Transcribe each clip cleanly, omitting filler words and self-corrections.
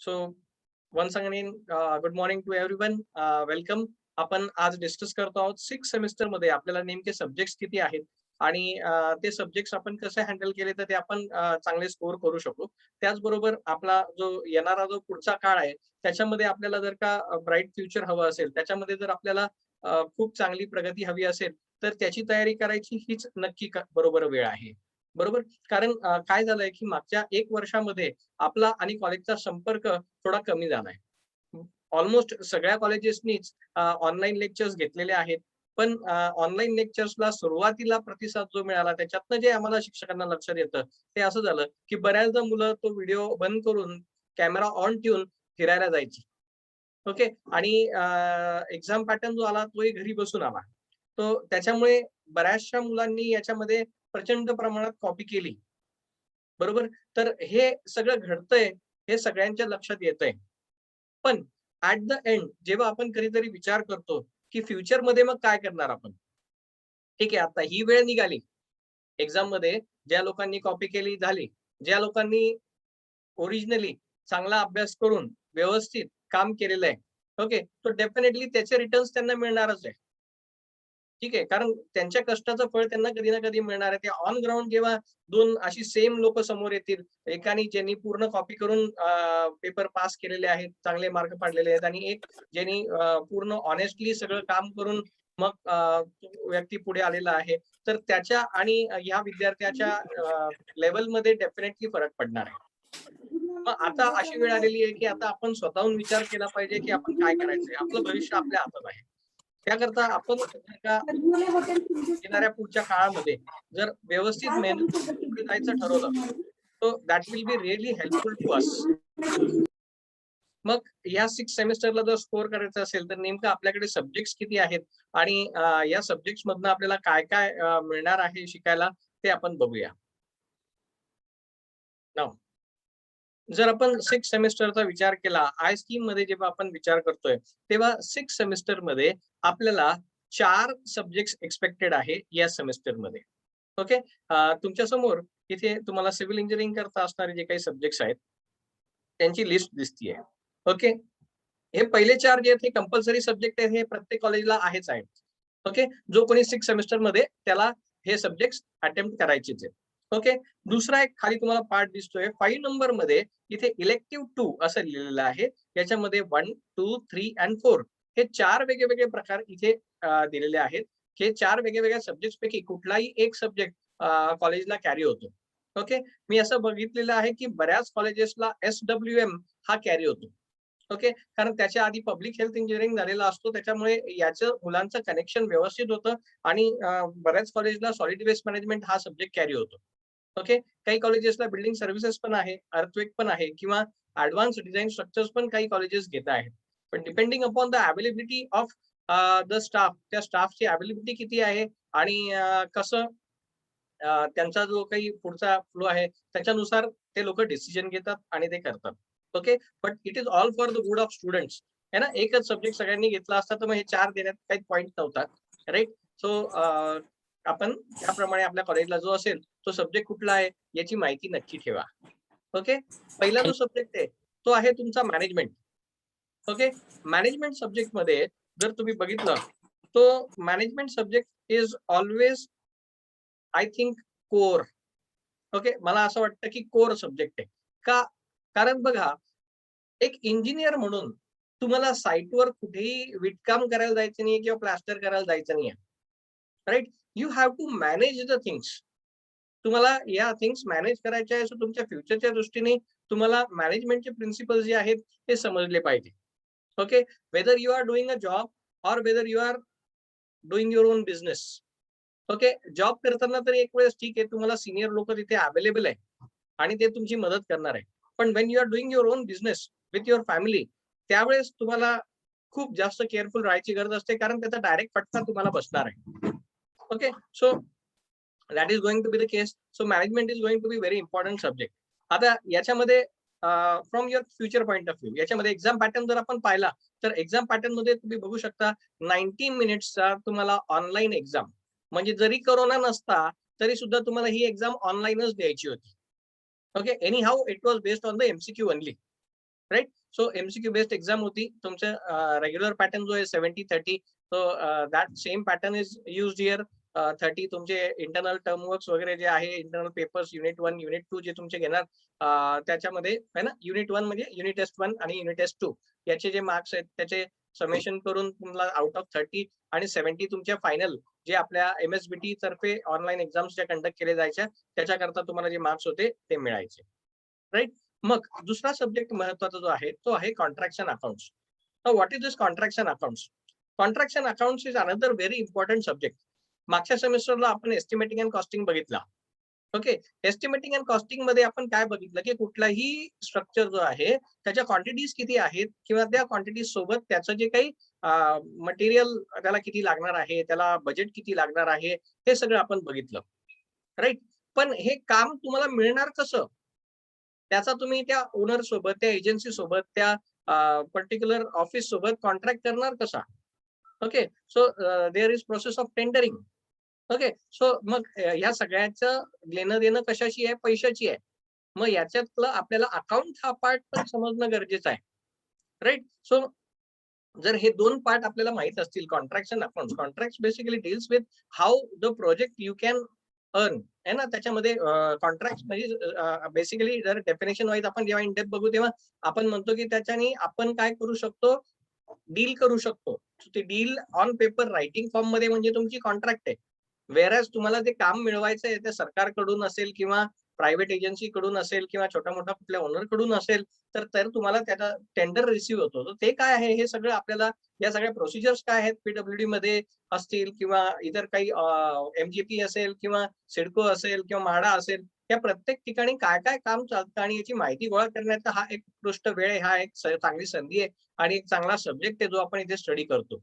So once again good morning to everyone. Welcome. आपण आज discuss करतो आहोत 6 सेमिस्टर मध्ये आपल्याला नेमके सब्जेक्ट्स किती आहेत आणि ते सब्जेक्ट्स आपण कसे हँडल केले तर ते आपण चांगले स्कोर करू शकू. त्याचबरोबर आपला जो येणारा जो पुढचा काळ आहे त्याच्यामध्ये आपल्याला जर का ब्राईट फ्युचर हवं असेल, त्याच्यामध्ये जर आपल्याला खूप चांगली प्रगती हवी असेल, तर त्याची तयारी करायची हीच नक्की बरोबर वेळ आहे. बरोबर? कारण काय झालंय की मागच्या 1 वर्षामध्ये आपला आणि कॉलेजचा संपर्क थोडा कमी झालाय. ऑलमोस्ट सगळ्या कॉलेजेसनीच ऑनलाईन लेक्चर्स घेतलेले आहेत. पण ऑनलाईन लेक्चर्सला सुरुवातीला प्रतिसाद जो मिळाला त्याच्यातनं जे आम्हाला शिक्षकांना लक्षात येतं, ते असं झालं, की बऱ्याचदा मुलं तो व्हिडिओ बंद करून कॅमेरा ऑन ठेवून फिरायला जायची. ओके. आणि एक्झाम पॅटर्न जो आला तोही घरी बसून आला. तो त्याच्यामुळे बऱ्याचशा मुलांनी याच्यामध्ये प्रचंड प्रमाणात कॉपी केली. बरोबर? तर हे सगळं घडतंय, हे सगळ्यांच्या लक्षात येतंय. पण ॲट द एंड जेव्हा आपण कधीतरी विचार करतो, की फ्युचरमध्ये मग काय करणार आपण? ठीक आहे, आता ही वेळ निघाली. एक्झाममध्ये ज्या लोकांनी कॉपी केली झाली. ज्या लोकांनी ओरिजिनली चांगला अभ्यास करून व्यवस्थित काम केलेलं आहे. ओके. तो डेफिनेटली त्याचे रिटर्न्स त्यांना मिळणारच आहे. ठीक आहे. कारण त्यांच्या कष्टाचं फळ त्यांना कधी ना कधी मिळणार आहे. ते ऑन ग्राउंड जेव्हा 2 अशी सेम लोकं समोर येतील, एकाने ज्यांनी पूर्ण कॉपी करून पेपर पास केलेले आहेत, चांगले मार्क पाडलेले आहेत आणि एक ज्यांनी पूर्ण हॉनेस्टली सगळं काम करून मग तो व्यक्ती पुढे आलेला आहे. तर त्याच्या आणि ह्या विद्यार्थ्याच्या लेव्हलमध्ये डेफिनेटली फरक पडणार आहे. मग आता अशी वेळ आलेली आहे, की आता आपण स्वतःहून विचार केला पाहिजे, की आपण काय करायचंय? आपलं भविष्य आपल्या हातात आहे. त्याकरता आपण जर का येणाऱ्या पुढच्या काळामध्ये जर व्यवस्थित मेहनत करून पुढे जायचं ठरवलं, तर that will be really helpful to us. मग या 6 सेमेस्टरला जर स्कोर करायचा असेल, तर नेमकं आपल्याकडे सब्जेक्ट्स किती आहेत आणि या सब्जेक्ट्स मधनं आपल्याला काय-काय मिळणार आहे शिकायला, ते आपण बघूया. नाऊ जर आपण 6 सेमेस्टरचा विचार केला, आय स्कीममध्ये जेव्हा आपण विचार करतोय, तेव्हा 6 सेमेस्टरमध्ये आपल्याला 4 सब्जेक्ट्स एक्स्पेक्टेड आहे या सेमेस्टरमध्ये. ओके. तुमच्या समोर इथे तुम्हाला सिव्हिल इंजिनिअरिंग करता असणारे जे काही सब्जेक्ट्स आहेत, त्यांची लिस्ट दिसतीये. ओके. हे पहिले 4 जे आहेत हे कंपल्सरी सब्जेक्ट आहेत, हे प्रत्येक कॉलेजला आहेच आहेत. ओके. जो कोणी 6 सेमेस्टरमध्ये त्याला हे सब्जेक्ट्स अटेम्प्ट करायचेच आहेत. ओके. दुसरा एक खाली तुम्हाला पार्ट दिसतोय 5 नंबरमध्ये इथे इलेक्टिव्ह 2 असं लिहिलेलं आहे. याच्यामध्ये 1, 2, 3 आणि 4 हे 4 वेगळे-वेगळे प्रकार इथे दिलेले आहेत. हे 4 वेगळ्या-वेगळ्या सब्जेक्ट्सपैकी कुठलाही एक सब्जेक्ट कॉलेजला कॅरी होतो. ओके. मी असं बघितलेलं आहे, की बऱ्याच कॉलेजेसला एस-डब्ल्यू-एम हा कॅरी होतो. ओके. कारण त्याच्या आधी पब्लिक हेल्थ इंजिनिअरिंग झालेला असतो. त्याच्यामुळे याचं मुलांचं कनेक्शन व्यवस्थित होतं आणि बऱ्याच कॉलेजला सॉलिड वेस्ट मॅनेजमेंट हा सब्जेक्ट कॅरी होतो. ओके. काही कॉलेजेसला बिल्डिंग सर्व्हिसेस पण आहे, अर्थक्वेक पण आहे किंवा एडवान्स डिझाइन स्ट्रक्चर्स पण काही कॉलेजेस घेत आहेत. पण depending upon the availability of the staff, त्या स्टाफची अवेलेबिलिटी किती आहे आणि कसं त्यांचा जो काही पुढचा फ्लो आहे त्याच्यानुसार ते लोकं डिसिजन घेतात आणि ते करतात. Okay. But it is all for the good of students. आहे ना. एकच सब्जेक्ट सगळ्यांनी घेतला असता तर मग हे 4 देण्यात काही पॉइंट नव्हता. राइट. सो आपण त्याप्रमाणे आपल्या कॉलेजला जो असेल तो सब्जेक्ट कुठला आहे याची माहिती नक्की ठेवा. ओके. पहिला जो सब्जेक्ट आहे तो आहे तुमचा मॅनेजमेंट. ओके. मॅनेजमेंट सब्जेक्टमध्ये जर तुम्ही बघितलं, तो management subject is always I think core. Okay. मला असं वाटतं की कोर सब्जेक्ट आहे. का? कारण बघा, एक इंजिनिअर म्हणून तुम्हाला साइटवर कुठेही विटकाम करायला जायचं नाहीये किंवा प्लास्टर करायला जायचं नाहीये. Right? You have to manage the things. तुम्हाला या थिंग्स मॅनेज करायच्या आहे, सो तुमच्या फ्युचरच्या दृष्टीने तुम्हाला मॅनेजमेंटचे प्रिन्सिपल्स जे आहेत ते समजले पाहिजे. Okay. Whether you are doing a job or whether you are doing your own business. Okay. Job करताना तर एक वेळेस ठीक आहे, तुम्हाला सीनियर लोकं तिथे अवेलेबल आहे आणि ते तुमची मदत करणार आहे. पण when you are doing your own business with your family, त्यावेळेस तुम्हाला खूप जास्त केअरफुल राहायची गरज असते, कारण त्याचा डायरेक्ट फटका तुम्हाला बसणार आहे. Okay. So that is going to be the case. So management is going to be very important subject. आता याच्यामध्ये from your future point of view याच्यामध्ये एक्झाम पॅटर्न जर आपण पाहिला, तर एक्झाम पॅटर्नमध्ये तुम्ही बघू शकता 90 मिनिट्सचा तुम्हाला ऑनलाईन एक्झाम. म्हणजे जरी कोरोना नसता, तरी सुद्धा तुम्हाला ही एक्झाम ऑनलाईनच द्यायची होती. Okay. Anyhow it was based on the MCQ only. Right. So MCQ based exam होती. तुमचं रेग्युलर पॅटर्न जो आहे 70-30, so that same pattern is used here. 30 तुमचे इंटरनल टर्म वर्क्स वगैरे जे आहे, इंटरनल पेपर्स युनिट 1, युनिट 2 जे तुमचे घेणार, त्याच्यामध्ये आहे ना, युनिट 1 म्हणजे युनिट टेस्ट 1 आणि युनिट टेस्ट 2 याचे जे मार्क्स आहेत त्याचे समेशन करून तुम्हाला आउट ऑफ 30 आणि 70 तुमच्या फायनल जे आपल्या एमएसबीटी तर्फे ऑनलाईन एक्झाम्स ज्या कंडक्ट केले जायच्या त्याच्याकरता तुम्हाला जे मार्क्स होते ते मिळायचे. राईट. मग दुसरा सब्जेक्ट महत्वाचा जो आहे तो आहे contraction accounts. What is this contraction accounts? Contraction accounts is another very important subject. मागच्या सेमेस्टरला आपण एस्टिमेटिंग अँड कॉस्टिंग बघितला. ओके. एस्टिमेटिंग अँड कॉस्टिंग मध्ये आपण काय बघितलं की कुठलाही स्ट्रक्चर जो आहे त्याच्या क्वांटिटीज किती आहेत किंवा त्या क्वांटिटीज सोबत त्याचं जे काही मटेरियल त्याला किती लागणार आहे, त्याला बजेट किती लागणार आहे, हे सगळं आपण बघितलं. राईट. पण हे काम तुम्हाला मिळणार कसं? त्याचा तुम्ही त्या ओनर सोबत, त्या एजन्सी सोबत, त्या पर्टिक्युलर ऑफिस सोबत कॉन्ट्रॅक्ट करणार कसा? Okay. So there is process of tendering. Okay. So मग ह्या सगळ्याचं लेणं-देणं कशाची आहे? पैशाची आहे. मग याच्यातलं आपल्याला अकाउंट हा पार्ट पण समजणं गरजेचं आहे. राइट. सो जर हे 2 पार्ट आपल्याला माहीत असतील, contraction accounts. Contracts basically deals with how the project you can earn आहे ना. त्याच्यामध्ये कॉन्ट्रॅक्ट म्हणजे बेसिकली जर डेफिनेशन वाईज आपण जेव्हा इन डेप्थ बघू तेव्हा आपण म्हणतो की त्याच्याने आपण काय करू शकतो, डील करू शकतो. ती deal on paper writing form मध्ये म्हणजे तुमची कॉन्ट्रॅक्ट आहे. व्हेअरएज तुम्हाला जे काम मिळवायचं आहे ते सरकारकडून असेल किंवा प्रायव्हेट एजन्सीकडून असेल किंवा छोटा-मोठा कुठल्या ओनरकडून असेल, तर तुम्हाला त्याचा टेंडर रिसीव्ह होतो. तर ते काय आहे हे सगळं आपल्याला या सगळ्या प्रोसिजर्स काय आहेत पीडब्ल्यूडी मध्ये असतील किंवा इतर काही एमजीपी असेल किंवा सिडको असेल किंवा म्हाडा असेल, या प्रत्येक ठिकाणी काय-काय काम चालतं आणि याची माहिती गोळा करण्याचा हा एक उत्कृष्ट वेळ आहे, हा एक चांगली संधी आहे आणि एक चांगला सब्जेक्ट आहे जो आपण इथे स्टडी करतो.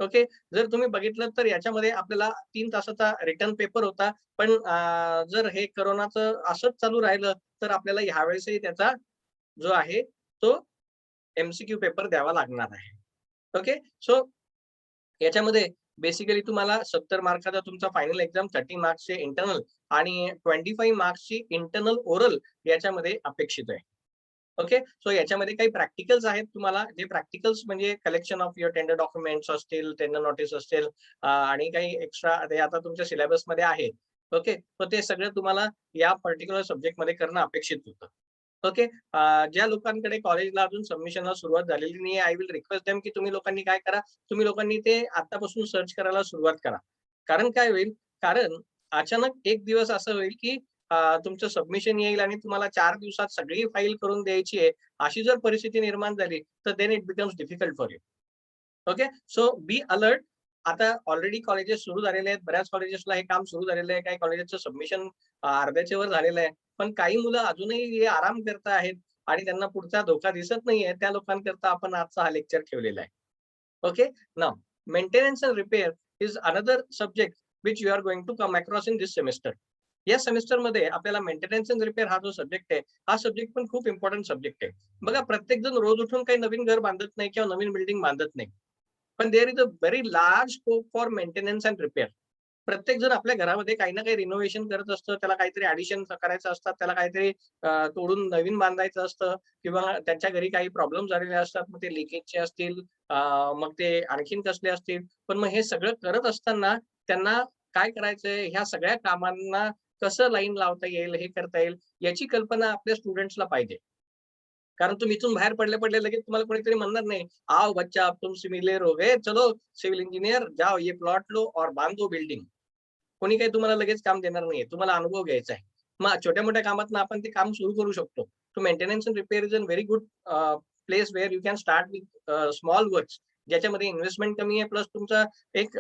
ओके. जर तुम्ही बघितलं तर याच्यामध्ये आपल्याला 3 तासाचा रिटर्न पेपर होता. पण जर हे कोरोनाचं असंच चालू राहिलं, तर आपल्याला ह्यावेळेसही त्याचा जो आहे तो एमसीक्यू पेपर द्यावा लागणार आहे. ओके. सो याच्यामध्ये बेसिकली तुम्हाला 70 मार्काचा तुमचा फायनल एक्झाम, 30 मार्क्सचे इंटरनल आणि 25 मार्क्सची इंटरनल ओरल याच्यामध्ये अपेक्षित आहे. ओके. सो याच्यामध्ये काही प्रॅक्टिकल्स आहेत तुम्हाला, जे प्रॅक्टिकल्स म्हणजे collection of your tender documents असतील, टेंडर नोटीस असतील आणि काही एक्स्ट्रा ते आता तुमच्या सिलेबसमध्ये आहे. ओके. तर ते सगळं तुम्हाला या पर्टिक्युलर सब्जेक्टमध्ये करणं अपेक्षित होतं. ओके. ज्या लोकांकडे कॉलेजला अजून सबमिशनला सुरुवात झालेली नाहीये, आय विल रिक्वेस्ट देम की तुम्ही लोकांनी काय करा, तुम्ही लोकांनी ते आत्तापासून सर्च करायला सुरुवात करा. कारण काय होईल, कारण अचानक एक दिवस असं होईल की तुमचं सबमिशन येईल आणि तुम्हाला 4 दिवसात सगळी फाईल करून द्यायची आहे, अशी जर परिस्थिती निर्माण झाली, तर then it becomes difficult for you. Okay. So be alert. आता ऑलरेडी कॉलेजेस सुरू झालेले आहेत. बऱ्याच कॉलेजेसला हे काम सुरू झालेलं आहे. काही कॉलेजेसचं सबमिशन अर्ध्याच्या वर झालेलं आहे. पण काही मुलं अजूनही हे आराम करत आहेत आणि त्यांना पुढचा धोका दिसत नाहीये. त्या लोकांकरता आपण आजचा हा लेक्चर ठेवलेला आहे. Okay. Now maintenance and repair is another subject which you are going to come across in this semester. या सेमेस्टरमध्ये आपल्याला मेंटेनन्स अँड रिपेअर हा जो सब्जेक्ट आहे, हा सब्जेक्ट पण खूप इम्पोर्टंट सब्जेक्ट आहे. बघा, प्रत्येक जण रोज उठून काही नवीन घर बांधत नाही किंवा नवीन बिल्डिंग बांधत नाही. पण there is a very large scope for maintenance and repair. प्रत्येक जण आपल्या घरामध्ये काही ना काही रिनोव्हेशन करत असतं, त्याला काहीतरी ॲडिशन करायचं असतात, त्याला काहीतरी तोडून नवीन बांधायचं असतं किंवा त्यांच्या घरी काही प्रॉब्लेम झालेले असतात. मग ते लिकेजचे असतील, मग ते आणखीन कसले असतील. पण मग हे सगळं करत असताना त्यांना काय करायचंय, ह्या सगळ्या कामांना कसं लाईन लावता येईल, हे करता येईल, याची कल्पना आपल्या स्टुडंट्सला पाहिजे. कारण तुम्ही इथून बाहेर पडले लगेच तुम्हाला कोणीतरी म्हणणार नाही, "आओ बच्चा अब तुम सिमिलियर हो गए, चलो सिव्हिल इंजिनियर जाओ ये प्लॉट लो और बांधो बिल्डिंग." कोणी काही तुम्हाला लगेच काम देणार नाहीये. तुम्हाला अनुभव घ्यायचा आहे. मग छोट्या-मोठ्या कामातनं आपण ते काम सुरू करू शकतो. So maintenance end repair is a very good place where you can start with small works, ज्याच्यामध्ये इन्व्हेस्टमेंट कमी आहे, प्लस तुमचा एक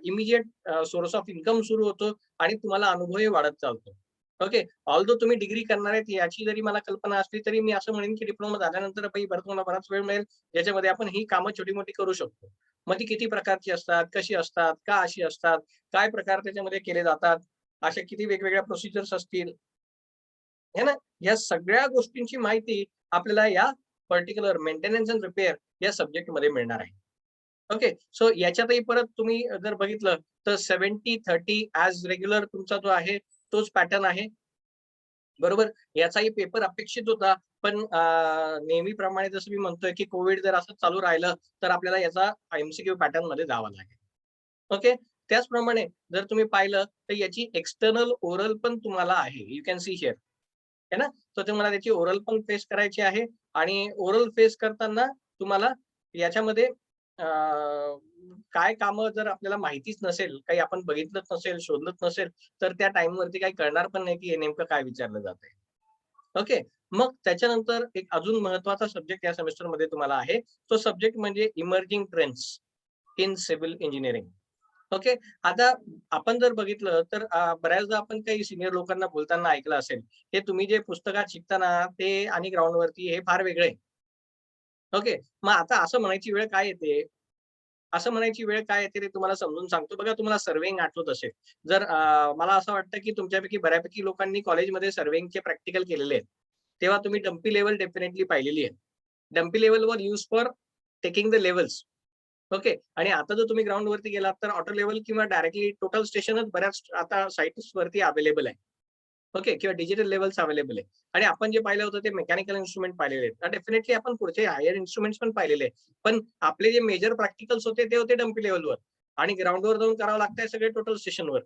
इमिडिएट सोर्स ऑफ इन्कम सुरू होतो आणि तुम्हाला अनुभवही वाढत चालतो. ओके. ऑल्दो तुम्ही डिग्री करणार आहेत याची जरी मला कल्पना असली, तरी मी असं म्हणेन की डिप्लोमा झाल्यानंतर तुम्हाला बराच वेळ मिळेल, ज्याच्यामध्ये आपण ही कामं छोटी-मोठी करू शकतो. मग ती किती प्रकारची असतात, कशी असतात, का अशी असतात, काय प्रकार त्याच्यामध्ये केले जातात, अशा किती वेगवेगळ्या प्रोसिजर्स असतील, है ना? या सगळ्या गोष्टींची माहिती आपल्याला या पर्टिक्युलर मेंटेनन्स एंड रिपेअर या सब्जेक्टमध्ये मिळणार आहे. ओके. सो याच्यातही परत तुम्ही जर बघितलं तर 70-30 ॲज रेग्युलर तुमचा जो आहे तोच पॅटर्न आहे. बरोबर. याचाही पेपर अपेक्षित होता. पण नेहमीप्रमाणे जसं मी म्हणतोय, की कोविड जर असं चालू राहिलं, तर आपल्याला याचा एम-सी-क्यू पॅटर्नमध्ये जावं लागेल. ओके. त्याचप्रमाणे जर तुम्ही पाहिलं, तर याची एक्सटर्नल ओरल पण तुम्हाला आहे. You can see here. आहे ना? तर तुम्हाला त्याची ओरल पण फेस करायची आहे आणि ओरल फेस करताना तुम्हाला याच्यामध्ये अ, काय कामं जर आपल्याला माहितीच नसेल, काही आपण बघितलंच नसेल, शोधलंच नसेल, तर त्या टाईमवरती काही कळणार पण नाही, की हे नेमकं काय विचारलं जातंय. ओके. मग त्याच्यानंतर एक अजून महत्त्वाचा सब्जेक्ट या सेमेस्टरमध्ये तुम्हाला आहे. तो सब्जेक्ट म्हणजे emerging trends in civil engineering. Okay. आता आपण जर बघितलं तर बऱ्याचदा आपण काही सीनियर लोकांना बोलताना ऐकलं असेल, हे तुम्ही जे पुस्तकात शिकता ना, ते आणि ग्राउंडवरती हे फार वेगळं आहे. ओके. मग आता असं म्हणायची वेळ काय येते? असं म्हणायची वेळ काय येते ते तुम्हाला समजून सांगतो. बघा तुम्हाला सर्व्हेइंग आठवत असेल. जर मला असं वाटतं, की तुमच्यापैकी बऱ्यापैकी लोकांनी कॉलेजमध्ये सर्व्हेइंगचे प्रॅक्टिकल केलेले आहेत. तेव्हा तुम्ही डम्पी लेव्हल डेफिनेटली पाहिलेली आहे. डम्पी लेव्हलवर use for taking the levels. Okay. आणि आता जर तुम्ही ग्राउंडवरती गेलात तर ऑटो लेव्हल किंवा डायरेक्टली टोटल स्टेशनच बऱ्याच आता साइट्सवरती अवेलेबल आहे. ओके. किंवा डिजिटल लेव्हल्स अवेलेबल आहे. आणि आपण जे पाहिलं होतं ते मेकॅनिकल इन्स्ट्रुमेंट पाहिलेले आहेत. तर डेफिनेटली आपण पुढचे हायर इन्स्ट्रुमेंट्स पण पाहिलेले आहेत. पण आपले जे मेजर प्रॅक्टिकल्स होते ते होते डम्पी लेव्हलवर आणि ग्राउंडवर जाऊन करावं लागतंय सगळे टोटल स्टेशनवर.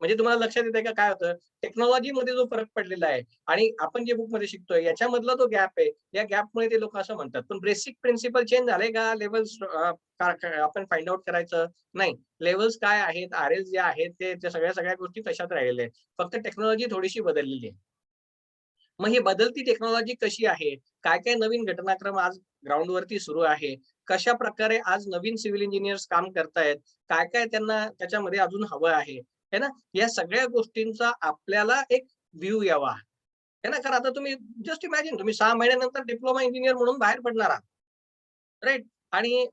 म्हणजे तुम्हाला लक्षात येतंय का काय होतं? टेक्नॉलॉजीमध्ये जो फरक पडलेला आहे आणि आपण जे बुकमध्ये शिकतोय याच्यामधला जो गॅप आहे, या गॅपमुळे ते लोकं असं म्हणतात. पण बेसिक प्रिन्सिपल चेंज झाले का? लेव्हल्स आपण फाइंड आउट करायचं? नाही. लेव्हल्स काय आहेत? आर-एल्स जे आहेत ते त्या सगळ्या गोष्टी तशाच राहिलेल्या आहेत. फक्त टेक्नॉलॉजी थोडीशी बदललेली आहे. मग ही बदलती टेक्नॉलॉजी कशी आहे? काय-काय नवीन घटनाक्रम आज ग्राउंडवरती सुरू आहे? कशाप्रकारे आज नवीन सिव्हिल इंजिनिअर्स काम करतायत? काय-काय त्यांना त्याच्यामध्ये अजून हवं आहे? है ना? या सगळ्या गोष्टींचा आपल्याला एक व्ह्यू यावा. आहे ना? कारण आता तुम्ही जस्ट इमॅजिन तुम्ही 6 महिन्यानंतर डिप्लोमा इंजिनिअर म्हणून बाहेर पडणार आहात. राइट? आणि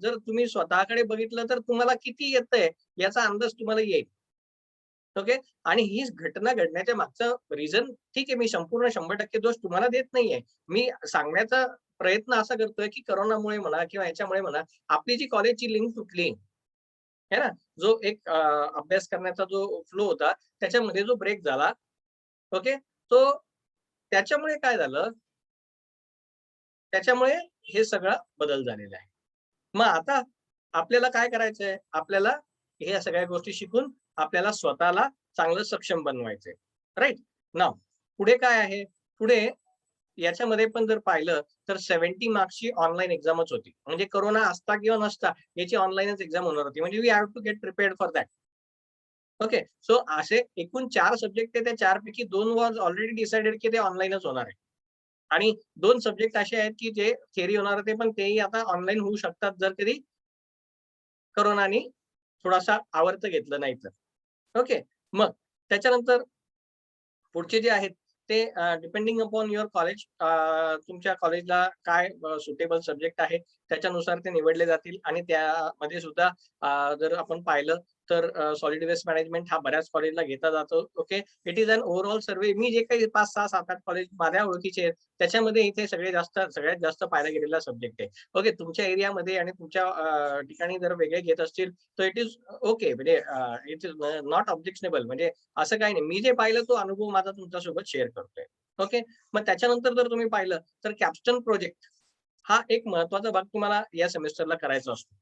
जर तुम्ही स्वतःकडे बघितलं तर तुम्हाला किती येतंय याचा अंदाज तुम्हाला येईल. ओके. आणि ही घटना घडण्याच्या मागचं रिझन ठीक आहे, मी संपूर्ण 100% दोष तुम्हाला देत नाहीये. मी सांगण्याचा प्रयत्न असा करतोय, की कोरोनामुळे म्हणा किंवा ह्याच्यामुळे म्हणा, आपली जी कॉलेजची लिंक तुटली, आहे ना? जो एक अभ्यास करण्याचा जो फ्लो होता, त्याच्यामध्ये जो ब्रेक झाला, ओके. तो त्याच्यामुळे काय झालं, त्याच्यामुळे हे सगळा बदल झालेला आहे. मग आता आपल्याला काय करायचंय? आपल्याला ह्या सगळ्या गोष्टी शिकून आपल्याला स्वतःला चांगलं सक्षम बनवायचंय. राइट? नाऊ पुढे काय आहे? पुढे याच्यामध्ये पण जर पाहिलं तर 70 मार्क्सची ऑनलाईन एक्झामच होती. म्हणजे कोरोना असता किंवा नसता याची ऑनलाईनच एक्झाम होणार होती. म्हणजे we have to get prepared for that. Okay. So असे एकूण 4 सब्जेक्ट आहे. त्या 4 पैकी 2 वॉज ऑलरेडी डिसायडेड की ते ऑनलाईनच होणार आहे. आणि 2 सब्जेक्ट असे आहेत की जे थिअरी होणार होते, पण तेही आता ऑनलाईन होऊ शकतात जर कधी कोरोनानी थोडासा आवर्त घेतलं नाही तर. ओके. मग त्याच्यानंतर पुढचे जे आहेत ते डिपेंडिंग अपॉन युअर कॉलेज तुमच्या कॉलेजला काय सुटेबल सब्जेक्ट आहे त्याच्यानुसार ते निवडले जातील आणि त्यामध्ये सुद्धा जर आपण पाहिलं तर सॉलिड वेस्ट मॅनेजमेंट हा बऱ्याच कॉलेजला घेतला जातो. Okay. It is an overall survey. मी जे काही 5, 6, 7, 8 कॉलेज माझ्या ओळखीचे आहेत त्याच्यामध्ये इथे सगळ्यात जास्त पाहिला गेलेला सब्जेक्ट आहे. ओके. तुमच्या एरियामध्ये आणि तुमच्या ठिकाणी जर वेगळे घेत असतील तर इट इज ओके. म्हणजे इट इज नॉट ऑब्जेक्शनेबल म्हणजे असं काही नाही. मी जे पाहिलं तो अनुभव माझा तुमच्यासोबत शेअर करतोय. ओके. मग त्याच्यानंतर जर तुम्ही पाहिलं तर कॅप्स्टन प्रोजेक्ट हा एक महत्त्वाचा भाग तुम्हाला या सेमेस्टरला करायचा असतो.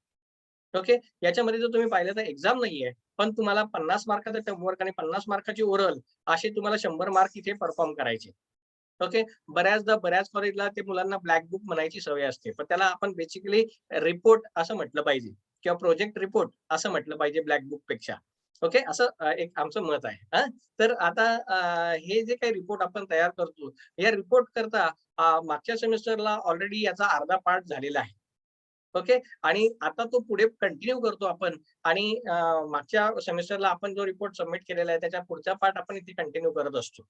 ओके. याच्यामध्ये जर तुम्ही पाहिलं तर एक्झाम नाहीये. पण तुम्हाला 50 मार्काचा टर्मवर्क आणि 50 मार्काची ओरल असे तुम्हाला 100 मार्क इथे परफॉर्म करायचे. ओके. बऱ्याचदा बऱ्याच कॉलेजला ते मुलांना ब्लॅक बुक म्हणायची सवय असते. पण त्याला आपण बेसिकली रिपोर्ट असं म्हटलं पाहिजे किंवा प्रोजेक्ट रिपोर्ट असं म्हटलं पाहिजे ब्लॅक बुकपेक्षा. ओके. असं एक आमचं मत आहे. हां. तर आता हे जे काही रिपोर्ट आपण तयार करतो, या रिपोर्ट करता मागच्या सेमेस्टरला ऑलरेडी याचा अर्धा पार्ट झालेला आहे. ओके. आणि आता तो पुढे कंटिन्यू करतो आपण आणि मागच्या सेमेस्टरला आपण जो रिपोर्ट सबमिट केलेला आहे, त्याच्या पुढचा पार्ट आपण इथे कंटिन्यू करत असतो.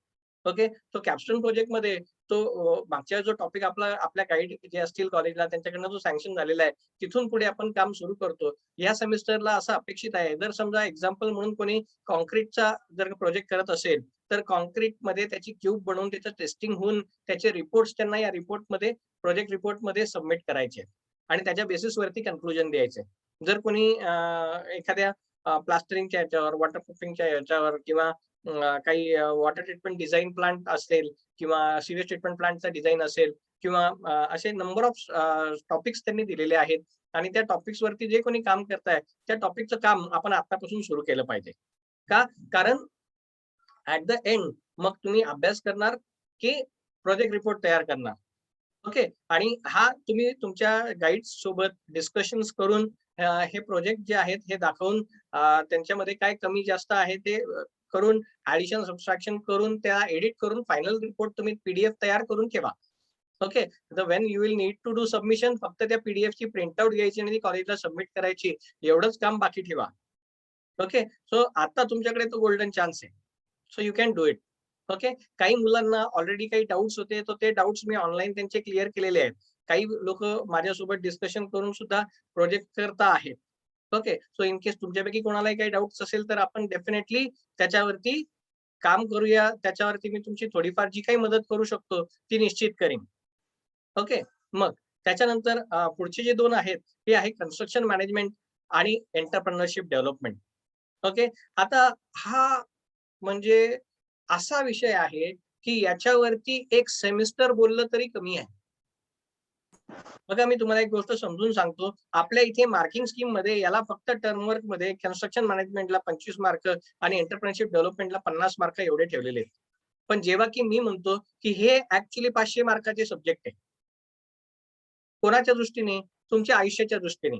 ओके. तो कॅप्स्टोन प्रोजेक्टमध्ये तो मागच्या जो टॉपिक आपल्या गाईड जे असतील कॉलेजला त्यांच्याकडनं जो सँक्शन झालेला आहे, तिथून पुढे आपण काम सुरू करतो. या सेमेस्टरला असं अपेक्षित आहे, जर समजा एक्झाम्पल म्हणून कोणी काँक्रीटचा जर प्रोजेक्ट करत असेल, तर काँक्रीटमध्ये त्याची क्यूब बनवून त्याचं टेस्टिंग होऊन त्याचे रिपोर्ट्स त्यांना या रिपोर्टमध्ये प्रोजेक्ट रिपोर्टमध्ये सबमिट करायचे आहेत. आणि त्याच्या बेसिसवरती कन्क्लुजन द्यायचंय. जर कोणी एखाद्या प्लास्टरिंगच्या ह्याच्यावर, वॉटरप्रूफिंगच्या ह्याच्यावर किंवा काही वॉटर ट्रीटमेंट डिझाईन प्लांट असेल किंवा सिवेज ट्रीटमेंट प्लांटचा डिझाईन असेल किंवा असे नंबर ऑफ टॉपिक्स त्यांनी दिलेले आहेत आणि त्या टॉपिक्स वरती जे कोणी काम करताय त्या टॉपिकचं काम आपण आतापासून सुरू केलं पाहिजे. का? कारण ऍट द एंड मग तुम्ही अभ्यास करणार की प्रोजेक्ट रिपोर्ट तयार करणार. ओके. आणि हा तुम्ही तुमच्या गाईड्स सोबत डिस्कशन्स करून हे प्रोजेक्ट जे आहेत हे दाखवून त्यांच्यामध्ये काय कमी जास्त आहे ते करून ऍडिशन सबस्ट्रॅक्शन करून त्या एडिट करून फायनल रिपोर्ट तुम्ही पीडीएफ तयार करून ठेवा. Okay. When you will need to do submission फक्त त्या पीडीएफ ची प्रिंटआउट घ्यायची आणि ती कॉलेजला सबमिट करायची, एवढंच काम बाकी ठेवा. ओके. सो आता तुमच्याकडे तो गोल्डन चान्स आहे. So you can do it. Okay. काही मुलांना ऑलरेडी काही डाऊट्स होते, तर ते डाऊट्स मी ऑनलाईन त्यांचे क्लिअर केलेले आहेत. काही लोक माझ्यासोबत डिस्कशन करून सुद्धा प्रोजेक्ट करता आहेत. ओके. सो इन केस तुमच्यापैकी कोणालाही काही डाऊट्स असेल तर आपण डेफिनेटली त्याच्यावरती काम करूया. त्याच्यावरती मी तुमची थोडीफार जी काही मदत करू शकतो ती निश्चित करीन. ओके. मग त्याच्यानंतर पुढचे जे 2 आहेत ते आहे कन्स्ट्रक्शन मॅनेजमेंट आणि एंटरप्रेन्योरशिप डेव्हलपमेंट. ओके. आता हा म्हणजे असा विषय आहे की याच्यावरती एक सेमिस्टर बोललं तरी कमी आहे. बघा मी तुम्हाला एक गोष्ट समजून सांगतो. आपल्या इथे मार्किंग स्कीम मध्ये याला फक्त टर्म वर्क मध्ये कन्स्ट्रक्शन मॅनेजमेंटला 25 मार्क आणि एंटरप्रेन्योरशिप डेव्हलपमेंटला 50 मार्क एवढे ठेवलेले आहेत. पण जेव्हा की मी म्हणतो की हे ऍक्च्युली 500 मार्काचे सब्जेक्ट आहे. कोणाच्या दृष्टीने? तुमच्या आयुष्याच्या दृष्टीने.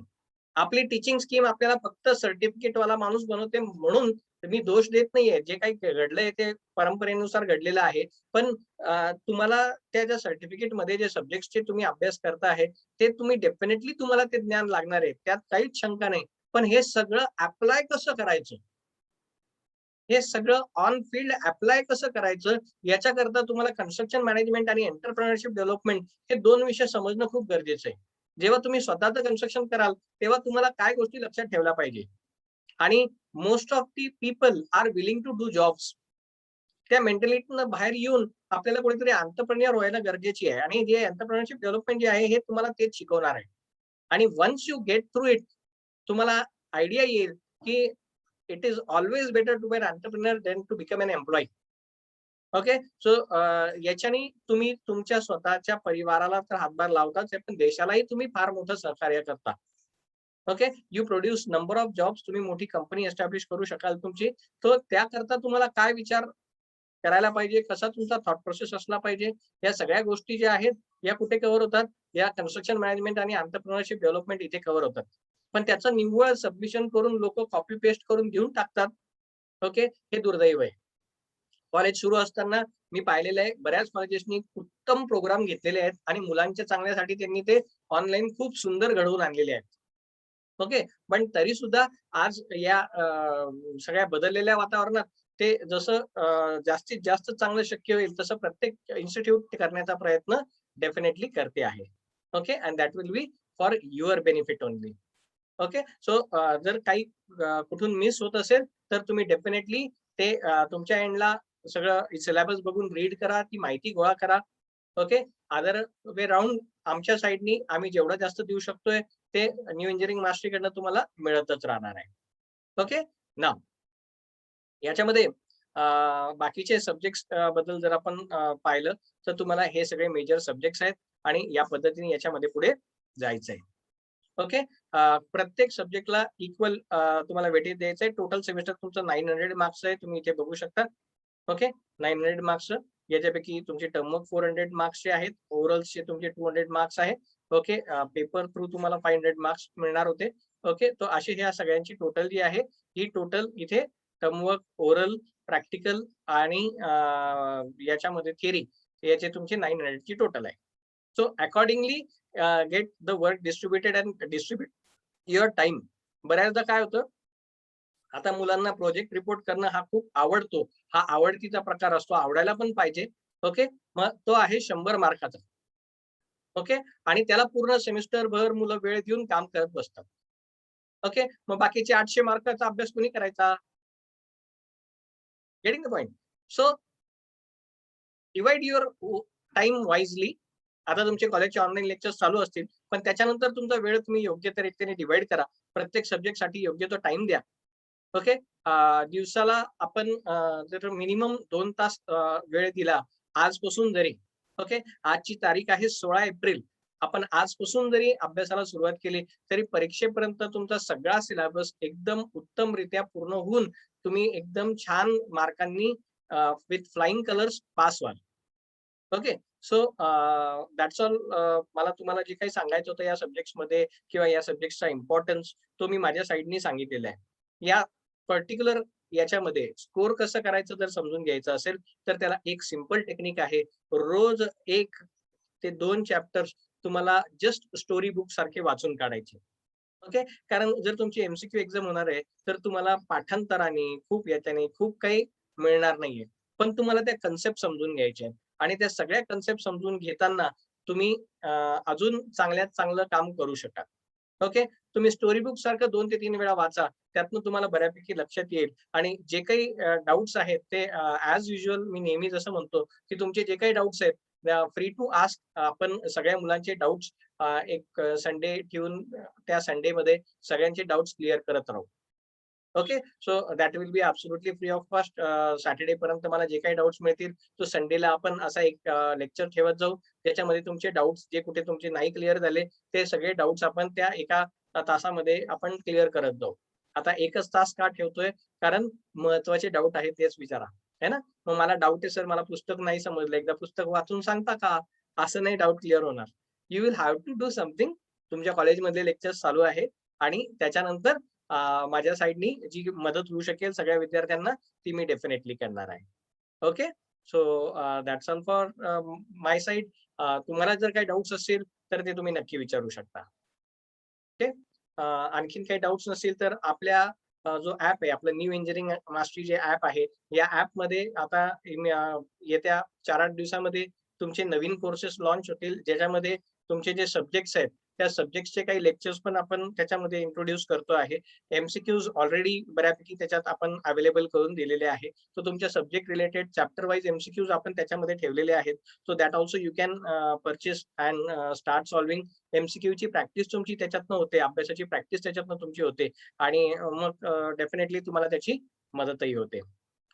आपली टीचिंग स्कीम आपल्याला फक्त सर्टिफिकेट वाला माणूस बनवते म्हणून मी दोष देत नाहीये. जे काही घडलंय ते परंपरेनुसार घडलेलं आहे. पण तुम्हाला त्या ज्या सर्टिफिकेटमध्ये जे सब्जेक्ट्सचे तुम्ही अभ्यास करता आहे, ते तुम्ही डेफिनेटली तुम्हाला ते ज्ञान लागणार आहे. त्यात काहीच शंका नाही. पण हे सगळं अप्लाय कसं करायचं? हे सगळं ऑन फील्ड अप्लाय कसं करायचं? याच्याकरता तुम्हाला कन्स्ट्रक्शन मॅनेजमेंट आणि एंटरप्रेन्योरशिप डेव्हलपमेंट हे 2 विषय समजणं खूप गरजेचं आहे. जेव्हा तुम्ही स्वतःचं कन्स्ट्रक्शन कराल, तेव्हा तुम्हाला काय गोष्टी लक्षात ठेवल्या पाहिजे. आणि most of the people are willing to do jobs. त्या मेंटॅलिटीनं बाहेर येऊन आपल्याला कोणीतरी एंटरप्रेन्योर व्हायला गरजेची आहे आणि जे एंटरप्रेन्योरशिप डेव्हलपमेंट जे आहे हे तुम्हाला तेच शिकवणार आहे. आणि once you get through it तुम्हाला आयडिया येईल की it is always better to be an entrepreneur then to become an employee. Okay. So याच्याने तुम्ही तुमच्या स्वतःच्या परिवाराला तर हातभार लावताच आहे, पण देशालाही तुम्ही फार मोठं सहकार्य करता. Okay. You produce number of jobs. तुम्ही मोठी कंपनी एस्टॅब्लिश करू शकाल तुमची. तर त्याकरता तुम्हाला काय विचार करायला पाहिजे, कसा तुमचा थॉट प्रोसेस असला पाहिजे, या सगळ्या गोष्टी ज्या आहेत या कुठे कव्हर होतात? या कन्स्ट्रक्शन मॅनेजमेंट आणि एंटरप्रेन्योरशिप डेव्हलपमेंट इथे कव्हर होतात. पण त्याचं निव्वळ सबमिशन करून लोक कॉपी पेस्ट करून घेऊन टाकतात. ओके. हे दुर्दैव आहे. कॉलेज सुरू असताना मी पाहिलेलं आहे बऱ्याच कॉलेजेसनी उत्तम प्रोग्राम घेतलेले आहेत आणि मुलांच्या चांगल्यासाठी त्यांनी ते ऑनलाईन खूप सुंदर घडवून आणलेले आहेत. ओके. पण तरी सुद्धा आज या सगळ्या बदललेल्या वातावरणात ते जसं जास्तीत जास्त चांगलं शक्य होईल तसं प्रत्येक इन्स्टिट्यूट करण्याचा प्रयत्न डेफिनेटली करते आहे. Okay. And that will B for your benefit only. Okay. So जर काही कुठून मिस होत असेल तर तुम्ही डेफिनेटली ते तुमच्या एंडला सगळं सिलेबस बघून रीड करा, ती माहिती गोळा करा. ओके. अदर वे राउंड आमच्या साइडनी आम्ही जेवढं जास्त देऊ शकतोय ते न्यू इंजिनिअरिंग मास्टरीकडनं तुम्हाला मिळतच राहणार आहे. ओके. नाव याच्यामध्ये बाकीचे सब्जेक्ट्स बद्दल जर आपण पाहिलं तर तुम्हाला हे सगळे मेजर सब्जेक्ट्स आहेत आणि या पद्धतीने याच्यामध्ये पुढे जायचंय. ओके. प्रत्येक सब्जेक्टला इक्वल तुम्हाला वेटेज द्यायचंय. टोटल सेमिस्टर तुमचं 900 मार्क्स आहे. तुम्ही इथे बघू शकता. ओके. 900 मार्क्स. याच्यापैकी तुमचे टर्म वर्क 400 मार्क्सचे आहेत. ओव्हरऑलचे तुमचे 200 मार्क्स आहे. ओके. पेपर थ्रू तुम्हाला 500 मार्क्स मिळणार होते. ओके. तो अशी ह्या सगळ्यांची टोटल जी आहे ही टोटल इथे टर्म वर्क, ओरल, प्रॅक्टिकल आणि याच्यामध्ये थिअरी याचे तुमचे 900 ची टोटल आहे. So accordingly get the work distributed and distribute your time. बऱ्याचदा काय होतं, आता मुलांना प्रोजेक्ट रिपोर्ट करणं हा खूप आवडतो. हा आवडतीचा प्रकार असतो. आवडायला पण पाहिजे. ओके. मग तो आहे 100 मार्काचा. ओके. आणि त्याला पूर्ण सेमिस्टरभर मुलं वेळ देऊन काम करत बसतात. ओके. मग बाकीचे 800 मार्काचा अभ्यास कोणी करायचा? Getting the point. So divide your time wisely. आता तुमचे कॉलेजचे ऑनलाईन लेक्चर्स चालू असतील, पण त्याच्यानंतर तुमचा वेळ तुम्ही योग्य रीतीने डिव्हाइड करा. प्रत्येक सब्जेक्टसाठी योग्य तो टाइम द्या. ओके. दिवसाला आपण जर मिनिमम 2 तास वेळ दिला आजपासून जरी, ओके. आजची तारीख आहे 16 एप्रिल. आपण आजपासून जरी अभ्यासाला सुरुवात केली, तरी परीक्षेपर्यंत तुमचा सगळा सिलेबस एकदम उत्तमरित्या पूर्ण होऊन तुम्ही एकदम छान मार्कांनी विथ फ्लाइंग कलर्स पास व्हाल. ओके. So that's all. मला तुम्हाला जे काही सांगायचं होतं या सब्जेक्ट्समध्ये किंवा या सब्जेक्ट्सचा इम्पोर्टन्स तो मी माझ्या साइडनी सांगितलेला आहे. या पर्टिक्युलर याच्यामध्ये स्कोर कसं करायचं जर समजून घ्यायचं असेल, तर त्याला एक सिंपल टेक्निक आहे. रोज 1 ते 2 चॅप्टर्स तुम्हाला जस्ट स्टोरी बुक सारखे वाचून काढायचे. ओके. कारण जर तुमची एम-सी-क्यू एक्झाम होणार आहे, तर तुम्हाला पाठांतराने, खूप याच्याने खूप काही मिळणार नाहीये. पण तुम्हाला त्या कन्सेप्ट समजून घ्यायच्या आहेत आणि त्या सगळ्या कन्सेप्ट समजून घेताना तुम्ही अ, अजून चांगल्यात चांगलं काम करू शकाल. ओके. तुम्ही स्टोरी बुक सारखं 2 ते 3 वेळा वाचा. त्यातनं तुम्हाला बऱ्यापैकी लक्षात येईल आणि जे काही डाउट्स आहेत ते ॲज युजुअल मी नेहमी जसं म्हणतो, की तुमचे जे काही डाउट्स आहेत फ्री टू आस्क. आपण सगळ्या मुलांचे डाउट्स एक संडे ठेवून त्या संडेमध्ये सगळ्यांचे डाउट्स क्लिअर करत राहू. Okay. So that will B absolutely free of cost. Saturday पर्यंत मला जे काही डाउट्स मिळतील, तो संडेला आपण असा एक लेक्चर ठेवत जाऊ. त्याच्यामध्ये तुमचे डाउट्स जे कुठे तुमचे नाही क्लिअर झाले, ते सगळे डाउट्स आपण त्या एका तासामध्ये आपण क्लिअर करत जाऊ. आता एकच तास का ठेवतोय? कारण महत्त्वाचे डाउट आहेत तेच विचारा. आहे ना? मग मला डाउट आहे सर, मला पुस्तक नाही समजलं. एकदा पुस्तक वाचून सांगता का? असं नाही डाउट क्लिअर होणार. You will have to do something. तुमच्या कॉलेजमधले लेक्चर्स चालू आहेत आणि त्याच्यानंतर माझ्या साइडनी जी मदत होऊ शकेल सगळ्या विद्यार्थ्यांना, ती मी डेफिनेटली करणार आहे. Okay. So that's all for my side. तुम्हाला जर काही डाउट्स असतील, तर ते तुम्ही नक्की विचारू शकता. ओके. आणखीन काही डाउट्स नसतील तर आपल्या जो ॲप आहे, आपलं न्यू इंजिनिअरिंग मास्टरी जे ॲप आहे, या ॲपमध्ये आता येत्या 4-8 दिवसामध्ये तुमचे नवीन कोर्सेस लॉन्च होतील, ज्याच्यामध्ये तुमचे जे सब्जेक्ट्स आहेत, त्या सब्जेक्ट्सचे काही लेक्चर्स पण आपण त्याच्यामध्ये इंट्रोड्यूस करतो आहे. एम-सी-क्यूज ऑलरेडी बऱ्यापैकी त्याच्यात आपण अवेलेबल करून दिलेले आहे. तर तुमच्या subject related chapter wise MCQs आपण त्याच्यामध्ये ठेवलेले आहेत. So that also you can purchase and start solving. एम-सी-क्यूची प्रॅक्टिस तुमची त्याच्यातनं होते, अभ्यासाची प्रॅक्टिस त्याच्यातनं तुमची होते आणि मग डेफिनेटली तुम्हाला त्याची मदतही होते.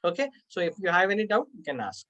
Okay. So if you have any doubt you can ask.